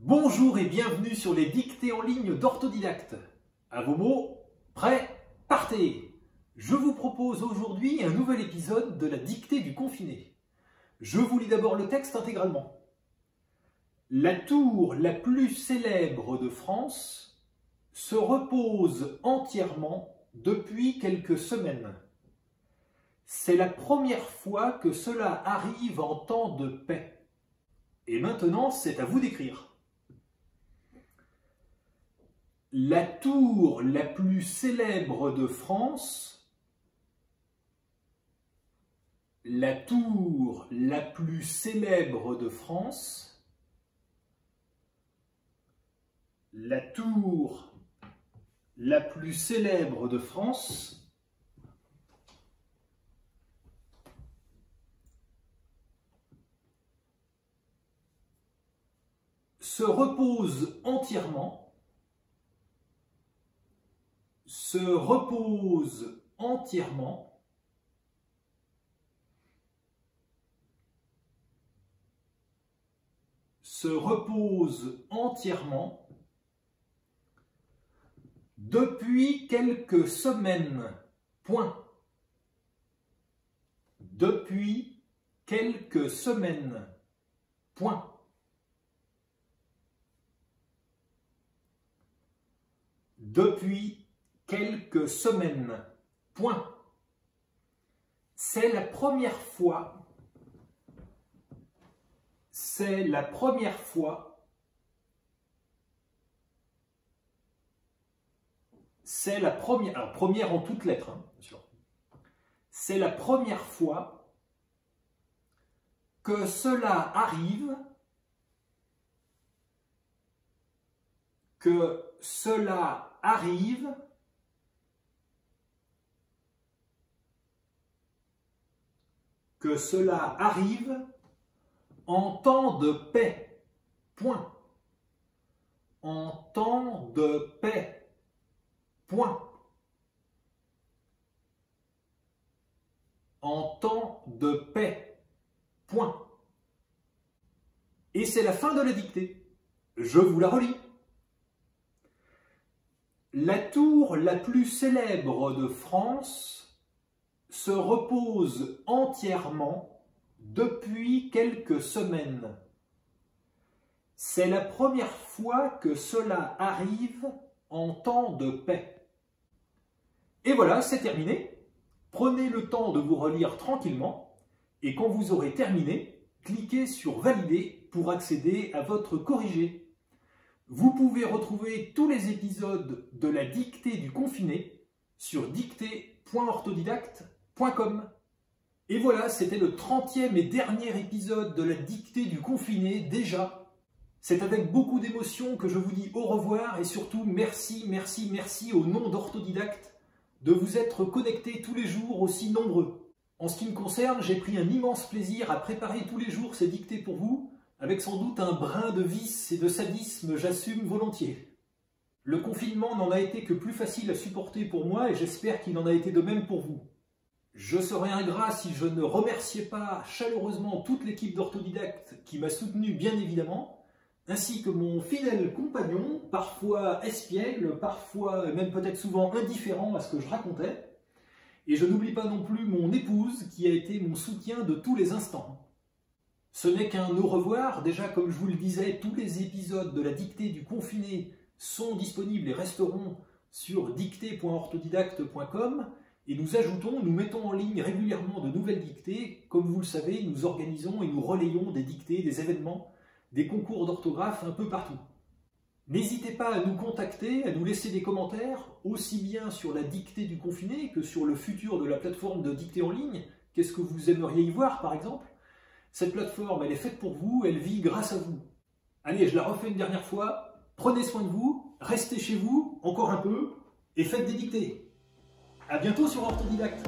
Bonjour et bienvenue sur les dictées en ligne d'Orthodidacte. À vos mots, prêts, partez! Je vous propose aujourd'hui un nouvel épisode de la dictée du confiné. Je vous lis d'abord le texte intégralement. La tour la plus célèbre de France se repose entièrement depuis quelques semaines. C'est la première fois que cela arrive en temps de paix. Et maintenant, c'est à vous d'écrire. La tour la plus célèbre de France, la tour la plus célèbre de France, la tour la plus célèbre de France, se repose entièrement depuis quelques semaines. Point. Depuis quelques semaines. Point. Depuis quelques semaines. Point. C'est la première fois. C'est la première fois. C'est la première. Alors, première en toutes lettres, hein, bien sûr. C'est la première fois que cela arrive. Que cela arrive en temps de paix. Point. En temps de paix. Point. En temps de paix. Point. Et c'est la fin de la dictée. Je vous la relis. La tour la plus célèbre de France se repose entièrement depuis quelques semaines. C'est la première fois que cela arrive en temps de paix. Et voilà, c'est terminé. Prenez le temps de vous relire tranquillement et quand vous aurez terminé, cliquez sur « Valider » pour accéder à votre corrigé. Vous pouvez retrouver tous les épisodes de la dictée du confiné sur dictée.orthodidacte.com. Et voilà, c'était le 30e et dernier épisode de la dictée du confiné déjà. C'est avec beaucoup d'émotion que je vous dis au revoir et surtout merci, merci, merci au nom d'Orthodidacte de vous être connectés tous les jours aussi nombreux. En ce qui me concerne, j'ai pris un immense plaisir à préparer tous les jours ces dictées pour vous, avec sans doute un brin de vice et de sadisme, j'assume volontiers. Le confinement n'en a été que plus facile à supporter pour moi et j'espère qu'il en a été de même pour vous. Je serais ingrat si je ne remerciais pas chaleureusement toute l'équipe d'Orthodidacte qui m'a soutenu bien évidemment, ainsi que mon fidèle compagnon, parfois espiègle, parfois même peut-être souvent indifférent à ce que je racontais, et je n'oublie pas non plus mon épouse qui a été mon soutien de tous les instants. Ce n'est qu'un au revoir. Déjà, comme je vous le disais, tous les épisodes de la dictée du confiné sont disponibles et resteront sur dictée.orthodidacte.com et nous mettons en ligne régulièrement de nouvelles dictées. Comme vous le savez, nous organisons et nous relayons des dictées, des événements, des concours d'orthographe un peu partout. N'hésitez pas à nous contacter, à nous laisser des commentaires, aussi bien sur la dictée du confiné que sur le futur de la plateforme de dictée en ligne. Qu'est-ce que vous aimeriez y voir, par exemple ? Cette plateforme, elle est faite pour vous, elle vit grâce à vous. Allez, je la refais une dernière fois. Prenez soin de vous, restez chez vous, encore un peu, et faites des dictées. À bientôt sur Orthodidacte.